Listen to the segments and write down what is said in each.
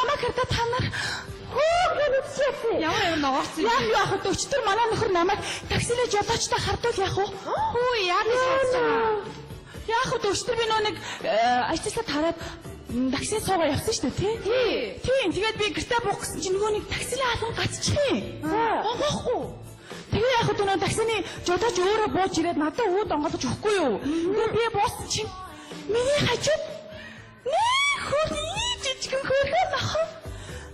намайг харда та нар Ямар ногоорсон юм. Яг хөө өчтөр манай нөхөр намайг таксилээ жолоочтой хардвал яах вэ? Хөө яа гэж байна. Яг хөө өчтөр би нэг ажлаа тараад такси суугаа явсан шүү дээ, тий? Тийм. Тэгээд би гэртээ буух гэсэн чинь нөгөө нэг таксилээ алан гацчихъя. Онгоохгүй. Тэгээ яг хөө нөгөө таксины жолооч өөрөө бууж ирээд надад үүд онгоолж өгөхгүй юу? Тэгээд би буусан чинь миний хажууд нэг хөр жижигэн хөрхөн ах.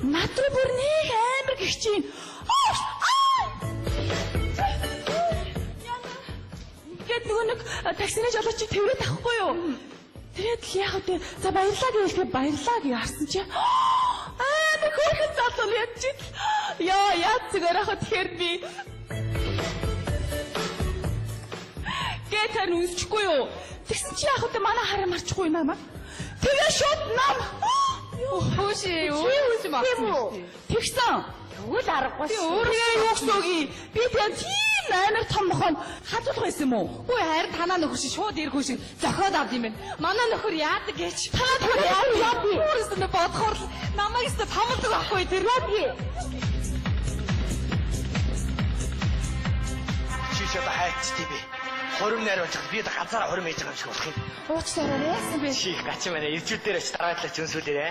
Над руу бүр нэг амар гихчин. Гэт нөгөө нэг таксины жолоочийг тэрвэт авахгүй юу? Тэгээд яг үгүй за баярлаа гэхээ баярлаа гэж харсан чи нэг хөрхөн залуу яаж чи яа зүгээр ах тэгэхээр би гэтэр нүсчихгүй юу? Тэгсэн чи яг үгүй манай хараа марчихгүй намаа. Тэгээ шууд нам Хөөшөө юу марсан юм. Тэгсэн. Тэгвэл аргагүй шүү. Тэгээ юу гэсөгийг би тийм амар том мохон хадуулах байсан юм уу? Үгүй харин танаа нөхөр шиг шууд иргүй шиг зохиод авд юм байна. Манай нөхөр яадаг гэж. Танаа нөхөр яадаг? Өөрөөсөө бодохоор намайг өстө памалдаг байхгүй тэр яадаг. Чишээ хайцтай би. Хорим найруулж би ганцаараа хорим ээж байгаа юм шиг болох юм. Уучлаарай яасан бэ? Чи гач юм байна. Ирчүүд дээр очиж дараадлаач өнсүүлээрэ.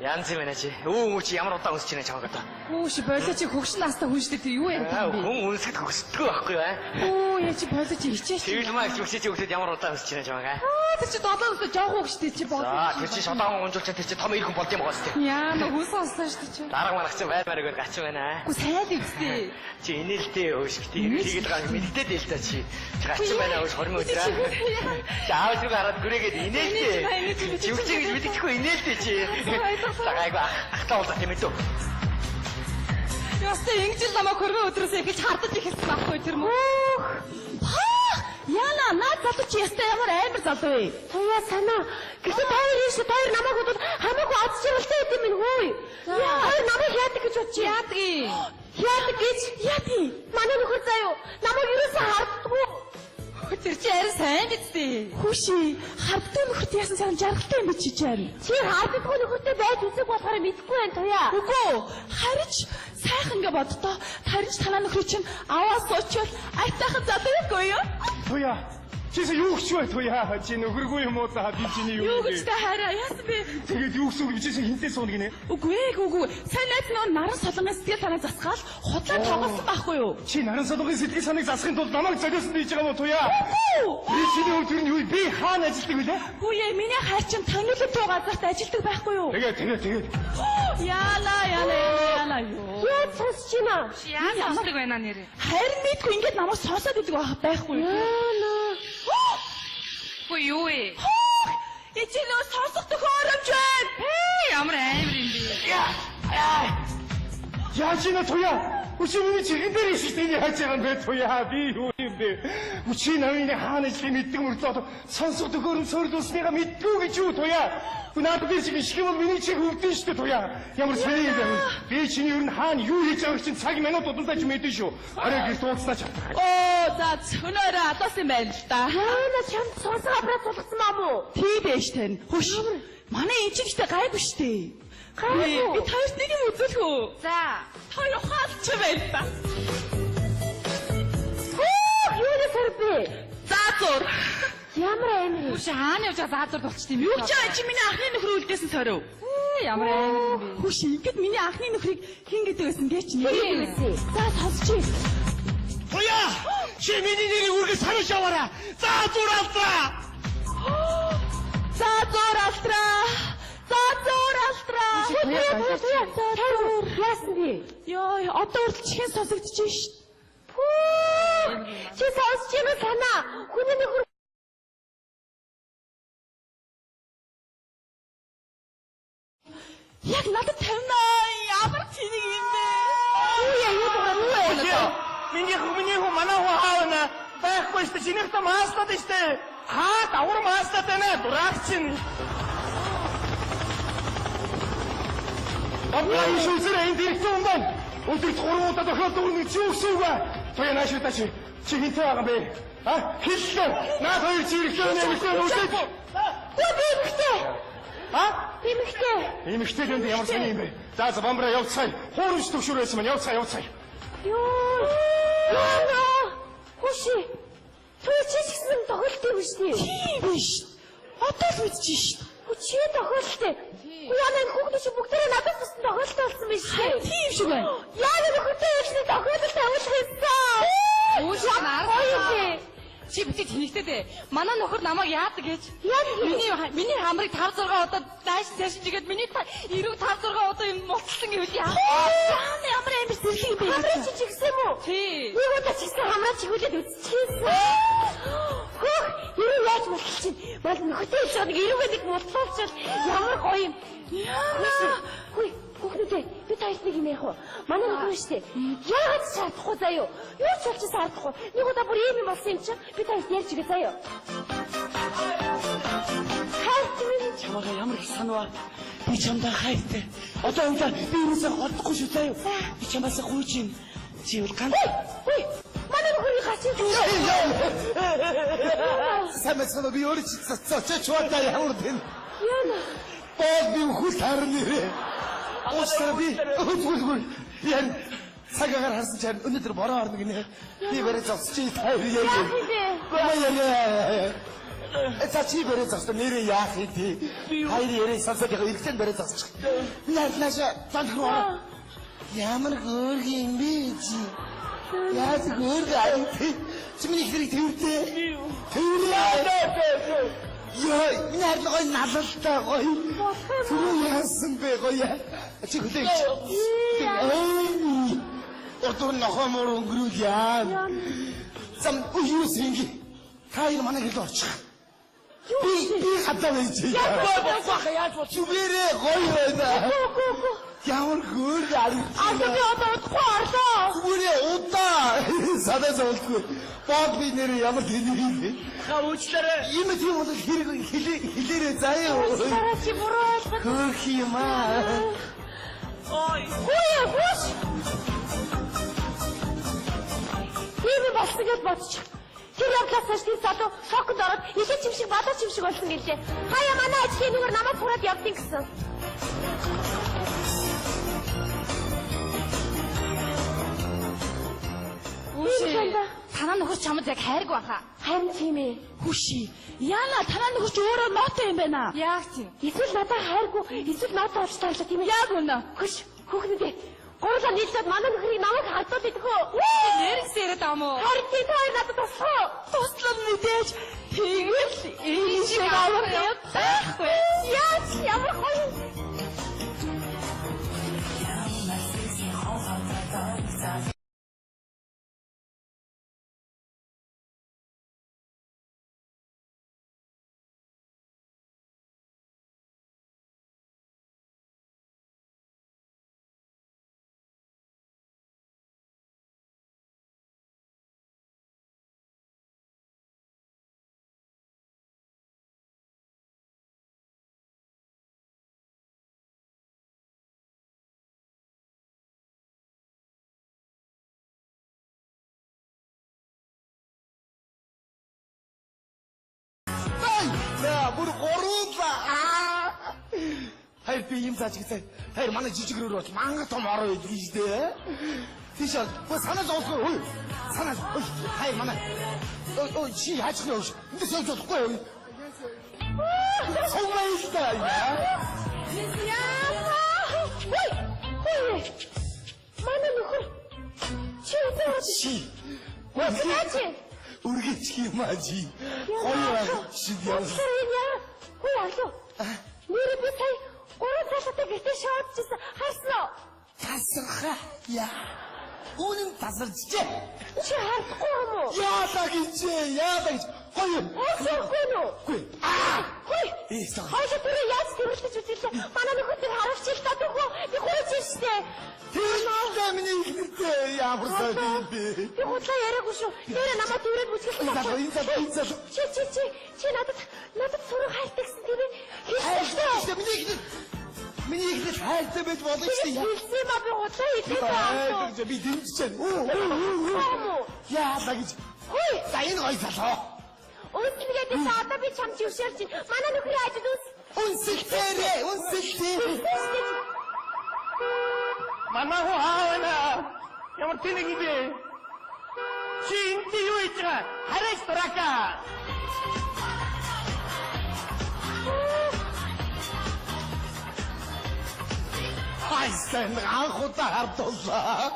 Янз юм байна чи. Өө чи ямар удаан өнсөж байна чамаг одоо. Өөш болоо чи хөгшин настаа хүнштэй тэр юу яриад юм бэ? Хүн өнсгөд хөсдөггүй байхгүй юу? Өө яа чи болоо чи хичээш. Тэгэл маа хөгшиж өгсөд ямар удаан өнсөж байна чамаг аа. Тэр чи долооносоо жоох хөгштэй чи бод. За тэр чи шодаан гонжуулч тэр чи том ирхэн болд юм байгаа сте. Яа нөгөө сонсон шүү дээ чи. Дарга манагч баймааргаар гач байна аа. Үгүй сайн үстэй. Чи инээлтэй өөшгтэй хийгээд байгаа мэдтэй дээ л та чи. Гач байна өөш хорим өдрөө. Заавал зүг хараад гүрээгээд инээлтэй. Чи үгүй гэж мэдчихгүй инээлтэй чи. Цагайг ахтаа болоо тийм ээ дөө. Ястаа ингэж л намайг хөргөө өдрөөсөө ингэж хардаж ихсэн байхгүй тэр мөн. Яна наад залуу чи ястаа ямар амар залуу вэ? Туяа санаа. Гэхдээ хоёр намайг бодвол хамаагүй аз жаргалтай гэдэг юм хөөе. Яа намайг яадаг гэж бодчих. Яадаг гэж? Яадаг. Манай нөхөр заяа. Намайг юусэн харддаггүй. Тэр чи арай сайн бидтэй. Хүүши харддаг нөхөрт яасан сайн жаргалтай юм би чи чарна. Чи харддаггүй нөхөртэй байж үзэх болохоор мэдэхгүй байх туяа. Үгүй харич сайхан ингээ боддоо таринч танаа нөхөр чинь аваа суучвал айтайхан залуугүй юу? Туяа чисэн юу гэж бай туяа чи нөхөргүй юм уу за би чиний юу гэж та хараа яасан бэ? Тэгээд юу гэсэн үг чисэн хинтээ суунаг гинэ? Үгүй сайн найз нөө наран солонгоос сэтгэл санаа засгаал худлаа тоглосон байхгүй юу? Чи наран солонгоос сэтгэл санааг засахын тулд намайг золиосон гэж байгаа мó туяа? Би чиний өдөр нь юу би хаана ажилладаг вүлээ? Үгүй миний хайр чинь тагнуулын туу газарт ажилладаг байхгүй юу? Тэгээд Яла юу? Яа сонсч байна? Яа ямардаг байна нэрээ. Харин мэдгүй ингээд намайг сонсоод идэг байхгүй юу? Хөө юу вэ? Эцэг нөө сонсох төхөөрөмж байна. Ямар амар юм бэ? Яа чи нэ туяа Үчи миний чихэн дээр иштэй хайж байгаа юм бэ туяа би юу юм бэ? Үчи намын хаана ижлээ мэддэг мөртлөө сонсох төхөөрөмж сорилуулсныг мэддгүй гэж юу туяа? Надад би шиг бол миний чих өвдөн шүү дээ туяа. Ямар сони юм бэ? Би чиний ер нь хаана юу хийж байгааг чинь цаг минут удалдаа ч мэдэн шүү. Арай гэрт ууцлаач. За өнөөрөө адаас юм байна л да. Яана чамд сонсоо авраа тулгсан маа мó? Тий байж тань. Хөш. Манай энчигчтэй гайгүй шүү дээ. Гайгүй. Би таарч нэг юм үзүүлэх үү? За. Хоёр хаалч байна та. Юу нэ сарбэ? Заазуур. Ямар амар. Хөш хаана явж заазуур болчих юм. Юу чи миний анхны нөхөр үлдээсэн сорив. Ямар амар бэ? Хөш ингээд миний анхны нөхрийг хин гэдэг байсан гээ чи. За сонсчих. Туяа! Чи миний нэрийг үргэлж санаж яваарай. Заазуур алтраа. Заазуур алтраа. Яасан бэ? Йоо, одоо үргэлж чихэн сонсогдож байна шүү. Чи сонсч юм санаа. Хүний нөхөр Яг надад тавинаа. Ямар тийг юм бэ? юу яа? Миний хүү манай хүү хаана байхгүй шүү дээ. Чинийхтэй маастад шүү дээ. Давар маастад байна. Дураач чинь. Абраа ишүүсэр энэ дэрэгтэй юм байна. Өдөрт 3 удаа дахиад дөрөв чи өгсөн ба. Тоя нааш удаа чи хинтээ байгаа бэ? Хэллээ. Наад хоёр чи ирэхлээ нэмэлтээ үсэж. Гүбэгтэй. Эмэгтэй. Эмэгтэй дэнд ямар сони юм бэ? За бамбра явцгаая. Хуурамч төвшөр байсан маань явцгаая. Йоо. Яа. Хуши. Түүчиж гисэн тоглолт юм шүү дээ. Тийм биш. Одоо л мэдчихэж шүү. Чи тоглолт. Яна энэ хүүхдүүд чи бүгдээ надад тусан тоглолт болсон биш үү? Тийм шиг байна. Яна нөхөртэй өвчний тоглолт тавуулах юмсан. Ууш Ой. Чи битээ тэнэгтэй дээ. Манай нөхөр намайг яадаг гэж. Яадаг. Миний хамрыг 5 6 удаа дааш чигээд миний эрүүг 5 6 удаа юм мутсан гэвэл яа. Ямар амар зэрлэг юм бэ? Хамраа чи чигсэн юм уу? Тий. Нэг удаа чигсэн хамраа чигүүлээд үзчихсэн. Хөх, юу яаж мулчих чинь? Мал нөхөртэй өвч нэг эрүүгээ нэг мутлуулчихвал ямар гоё юм. Яа. Хүй, хүүхдүүдээ би таарч нэг юм яах вэ? Манай нөхөр штэ. Яагаад шаардахгүй заяа? Юу ч болчих шаардахгүй. Нэг удаа бүр ийм юм болсон юм чинь би таарч ярьж игээ заяа. Чамайг ямар их санаа. Би чамдаа хайртай. Одоо удаа би юусаа холдохгүй шүү заяа. Би чамаас гуйж юм. Чи бол ганц. Хүй, манай нөхөрийн хачиг. Самэсгөө би өөрөө чи цоцооч удаа ямар дэм. Яна. Би хөл харнэрээ. Оостраби. Ян цагаагаар харсан чинь өнөөдөр бороо орно гинэ. Би барай зогсчих таа яа. Яа. За чи барай зогсоо нэрээ яах юм тий. Хайр ярээ сонсоод яг илтэн барай зогсчих. Нааша танхруу. Ямар хөөрг юм бэ чи? Яаж хөөрг аа тий. Чи миний хэрэг тэрвтэй. Тэрвээ. Яа, энэ харин гоё налалтай гоё. Түрүү яасан бэ гоё. Чи хүлээч. Отор нохомор өнгөрүүл яа. Зам юу синги. Хайр манай гэлд орчих. Би хатаа байж. Яаж бол зүгээрээ гоё байна. Ямар хөөр арай. Одоо би одоо удахгүй орлоо. Зүгээрээ удаа. Садаа зовлгүй. Бод би нэр ямар тэнэг юм. Уучлаарай. Ийм тийм бол хэрэг хэлээрээ заяа. Уучлаарай чи буруу. Хөөх юм аа. Хүй, хөөш. Тийм болсон гэж бодчих. Тэр явдлаас хойш тийм залуу шокнд ороод ихэ чимшиг бадаа чимшиг болсон гэлээ. Хаяа манай ажлын нүгээр намайг хураад явдیں۔ гэсэн. Танаа нөхөр чамд яг хайрг баха. Харин тийм ээ. Хүши. Яна танаа нөхөр ч өөрөө нотой юм байна. Яах тийм. Эсвэл надад хайргүй, эсвэл ноот олж таарлаа тийм ээ. Яг үнэ. Хөш, хүүхдүүдээ. Гурлаа нийлээд манай нөхрийг намайг хадууд идэх үү? Нэрс яриад ам уу? Харин тийм хоёр надад туслаа. Туслал мэдээж. Тэгэл энэ шиг авах юм. Яач ямар гоё. Бүр гурван хайр би юм цааш гэсэн. Хайр манай жижиг рүү бод манга том ороо идэх юм шүү дээ. Тийш бол санаа зовсгоо. Ой. Санаа. Ой. Хайр манай. Ой чи яаж нөө. Энд сууж болохгүй юу? Сумайстай яа. Ой. Ой. Манай нөхөр. Чи одоо Чи. Яач? Үргэлж юм аа чи. Гоё шиг яа. Хөөе алуу. Нэр би сая 3 цаашаа гэртээ шоодчихсан. Харсан уу? Тасархаа. Яа. Үнэн тасарчээ. Чи харахгүй юм уу? Яадаг гэж. Гоё. Өөсөхгүй нөө. Гүй. Хөөе. Ийсэн. Хойш тэр яаж тэрүүлж үзүүлээ. Манай нөхөр тэр харавч ил татах уу? Би хөөж штэ. Тэр миний ихтэй ямар сайн юм бэ? Би худлаа яриаггүй шүү. Нэрээ намайг тэрээд бүжгэлсэн байна. Чи надад сурах хайртай гэсэн тийм ээ. Хайртай миний ихтэй хайртай байж болно шүү дээ. Хэлсэн ба би худлаа хэлээ Аа би дэмжиж байна. Яа гэж. Хөөе. За энэ гоё залуу. Өөсөлгээд isa одоо би чам жившэрч манай нөхрийн ажил үс. Үнсэлтээрээ, үнсэлтээр. Манай хөө хаана? Ямар тэнэг юм бэ? Чи энти юу хийж байгаа? Хараач драка. Хайсан анхудаа хардууллаа.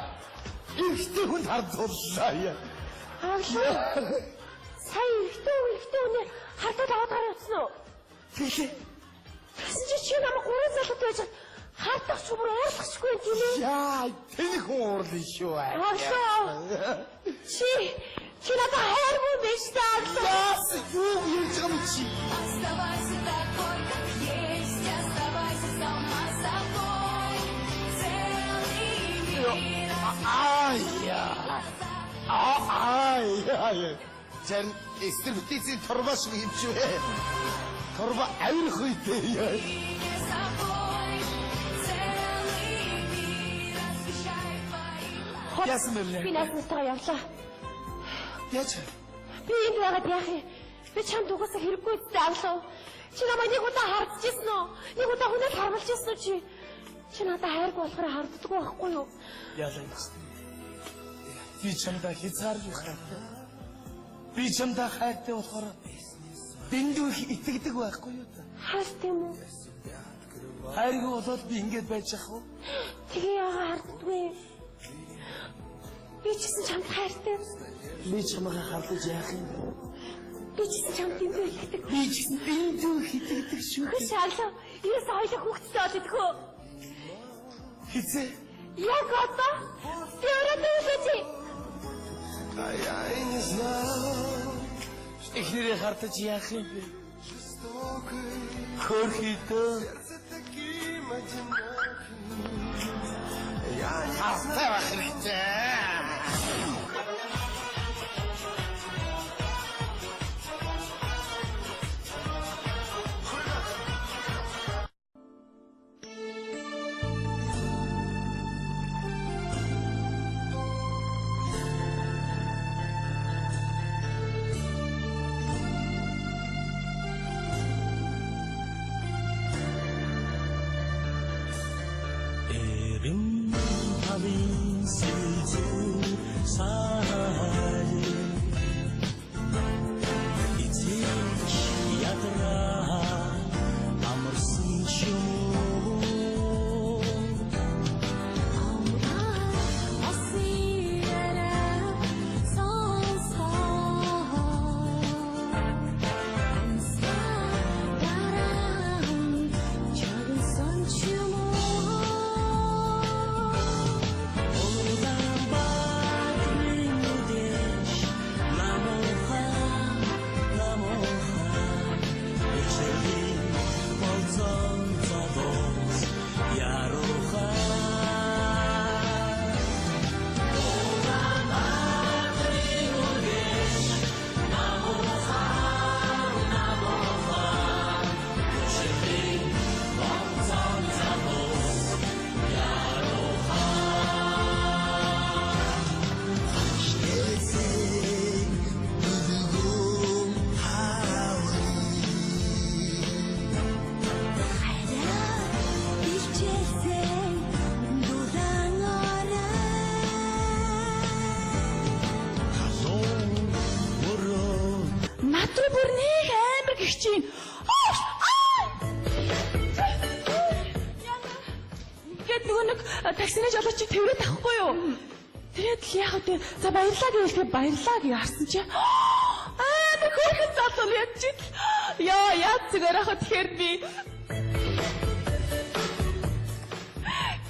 Ихтэй хүнд хардууллаа яа. Ааглаа. Сая ихтэй үнэ хардаад аваад гараа утсан уу? Тэгшээ. Тэгсэн чи намайг 3 залууд байж хардах ч бүр уурлахгүй юм тийм ээ. Яа, тэнэг хүн уурлаа шүү. Ааглаа. Чи надад хайргүй биш таа. Яас юу хийж байгаа юм чи? Оставайся такой, как есть, оставайся сама собой. Целый мир. Жан эстер бүтээсийн турба шиг юм шүү. Турба авирах үедээ яа. Не собой. Целый мир освещает твои. Яасан бэ? Би наснастайгаа явлаа. Яаж? Би энд байгаад яах юм? Би чамд угаасаа хэрэггүй үстэй авлаа. Чи намайг нэг удаа хардчихсан уу? Нэг удаа хүнээс харгалчихсан уу чи? Чи надад хайргүй болохоор харддаг байхгүй юу? Яалаа юм. Би чамдаа хязгааргүй хайртай. Би чамдаа хайртай болохоор дэндүү их итгэдэг байхгүй юу та? Хаас тийм үү? Хайргүй болоод би ингэж байж ах уу? Тэгээ яагаад харддаггүй? Би ч гэсэн чамд хайртай. Би чамайг хардаж яах юм? Би ч гэсэн чамд дэндүү итгэдэг. Би ч гэсэн дэндүү их итгэдэг шүү. Хөш алаа. Ерөөс хоёлаа хүүхдтэй болоод идэх. Хизээ. Яг одоо би өөрөө дүүсэж. Эхнэрээ хардаж яах юм бэ? Хөрхийдөө. Хастай байх хэрэгтэй. Таксинаж олооч тэрвэт авахгүй юу? Тэгээд л яг үү за баярлаа гэвэл баярлаа гэж харсан чи тэр хөөрхөн залуу яд чи яа зүгээр ах тэгэхээр би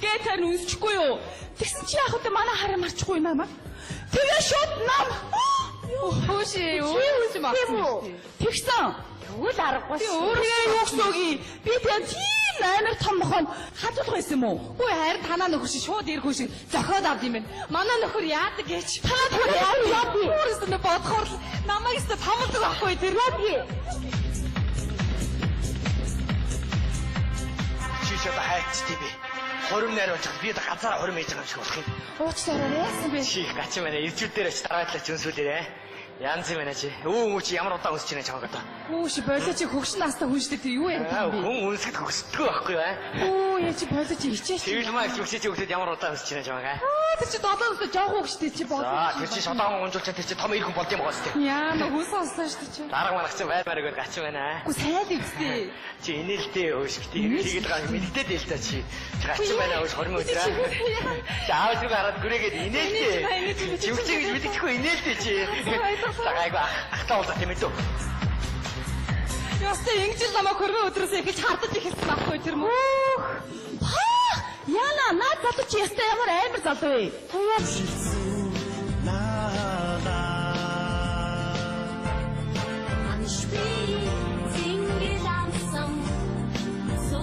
гэтэр нүсчихгүй юу? Тэгсэн чи яг үү манай хараа марчихгүй юм аа. Тэгээ шууд нам хөөшөө юу юм аа. Тэгсэн Тэгвэл аргагүй шүү. Тэгээ юу гэсүгий? Би тийм амар том мохон хадуулах байсан юм уу? Үгүй харин танаа нөхөр шиг шууд ирэх шиг зохиод авд юм байна. Манай нөхөр яадаг гэж. Танаа нөхөр яа би? Өөрөөсөө бодохоор л намайг өстө хамалдаг байхгүй тэр яадаг. Чи ч одоо хайцтай би. Хорим найруулж би одоо ганцаараа хорим хийж байгаа юм шиг болох юм. Уучлаарай яасан бэ? Чи их гачин байна. Ирчүүд дээр ч дараадлаач өнсүүлээрэ. Янз юм байна чи. Өө чи ямар удаан өсч ийнэ чамаг одоо. Өөш болоо чи хөгшин настай хүн шүү дээ. Тэг юу яриад байгаа юм бэ? Хүн үнсгэд хөсдөггүй байхгүй юу? Оо яа чи болоо чи хичээш. Тэгэл маа хөвсөж өгөхөд ямар удаа өсч байна чамаа. Тэр чи долооносоо жоох хөгштэй чи бод. За тэр чи шодаан гонжуулчаа тэр чи том ирхэн болд юм гоос тий. Яа на хүн сонсон шүү дээ чи. Дарга манах чи баймаар өгöd гач байна. Үгүй сайн л үстэй. Чи инээлтэй өшгт хийгээд байгаа мэддээ л та чи. Гач байна өш 20 өдрөө. Чи аав зүг хараад гүрээгээд инээлтэй. Чи үчиг гэж мэдчихгүй инээлтэй чи. За гайгүй ахтаа уулзах юм дөө. Ястаа ингэж л намайг хөргөө өдрөөс эхэлж хардаж эхэлсэн байхгүй тэр мөн. Яна наад залуу чи ястай ямар амар залуу вэ? Singe langsam so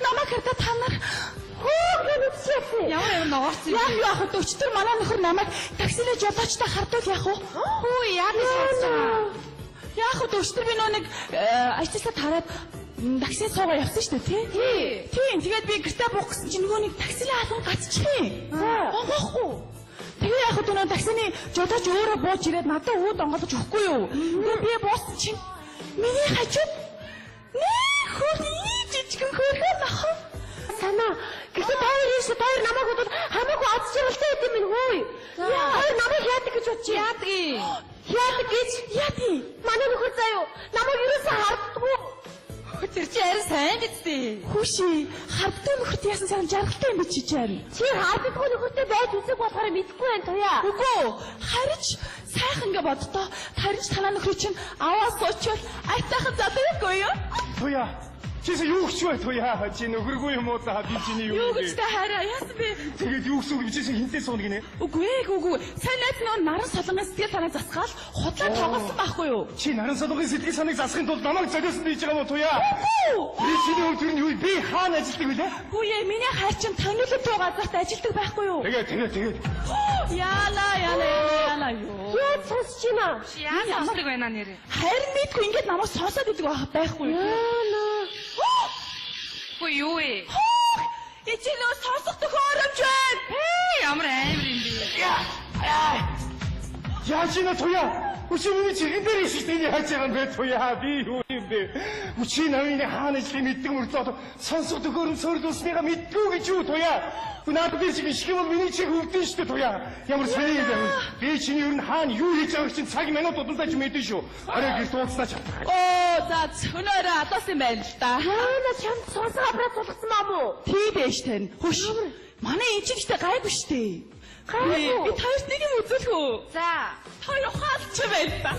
Намайг хата та нар Ямар ногоорсон. яа юу ах вэ? Өчтөр манай нөхөр намайг таксилээ жолоочтой хардвал яах вэ? Хүү яа гэж хэлсэн. Яах вэ? Өчтөр би нөө нэг ажлаасаа тараад такси суугаа явсан шүү дээ, тий? Тийм. Тэгээд би гэртээ буух гэсэн чинь нөгөө нэг таксилээ алан гацчихээ. Онгоохгүй. Тэгээ яах вэ? Нөө таксины жолооч өөрөө бууж ирээд надад үүд онгоолж өгөхгүй юу? Тэгээд би буусан чинь миний хажууд нэг хөргий жижигэн хөргөө нахав. Санаа гэсэн тойр намайг удаад хамаагүй аз жаргалтай гэдэг минь хөөе. Тойр намайг яадаг гэж бодчих. Яадаг гэж? Яадаг. Манай нөхөр заяо. Намайг юусэн харддаггүй. Тэр чи арай сайн бидтэй. Хүүши, харддаг нөхөрт яасан сайн жаргалтай юм бэ чи чинь? Чи харддаггүй нөхөртэй байж үзэх болохоор мэдэхгүй байх туяа. Үгүй, харич сайхан ингээ боддоо. Харич танаа нөхөр чинь аваа суучвал айтайхан залуугүй юу? Туя. Чисэн юу гэж бай туя. Чи нөхөргүй юм уу та би чиний юу Юу гэж та хараа яасан бэ? Тэгээд юу гэсэн үг чисэн хинтээ суунаг нэ. Үгүй. Сайн найз нөө наран солонгын сэтгэл санааг засгаал худлаа тоглосон байхгүй юу? Чи наран солонгын сэтгэл санааг засахын тулд намайг золиосон гэж байгаа юм уу туя? Үгүй. Би чиний өдөр нь юу би хаана ажилладаг вэ? Хүүе, миний хайр чинь танилын туу газарт ажилладаг байхгүй юу? Тэгээд. Яла юу? Яа сонсч байна. Яа сонсдог байна нэрээ. Харин мэдгүй ингээд намайг сонсоод идэг байхгүй юу? Хүү юу вэ? Эцэг нөө сонсох төхөө оромж байна. Ямар амар юм бэ? Яаж ийна туяа? Өчигдөр миний чихэн дээр ишиж тэний хайж байгаа юм бэ туяа? Би юу юм бэ? Өчигдөр намын хаана ижлийг мэддэг мөртлөө сонсох төхөөрөм сорилуулсныг мэдгүй гэж юу туяа? Наад би шиг шиг бол миний чих өвдөн шүү дээ туяа. Ямар сони юм бэ? Би чиний ер нь хаана юу хийж байгааг чинь цаг минут удамтай ч мэдэн шүү. Арай гэрт ууцнаа чадах. Оо за өнөөрөө адуулсан байна л да. Яана чамд сонсоо авраад сулгасан маа мó? Тий байж тань. Хөш. Манай энэ ч ихтэй гайгүй штэ. Гайгүй. Би таарч нэг юм үзүүлэх үү? За. Хоёр ухаалч байна та.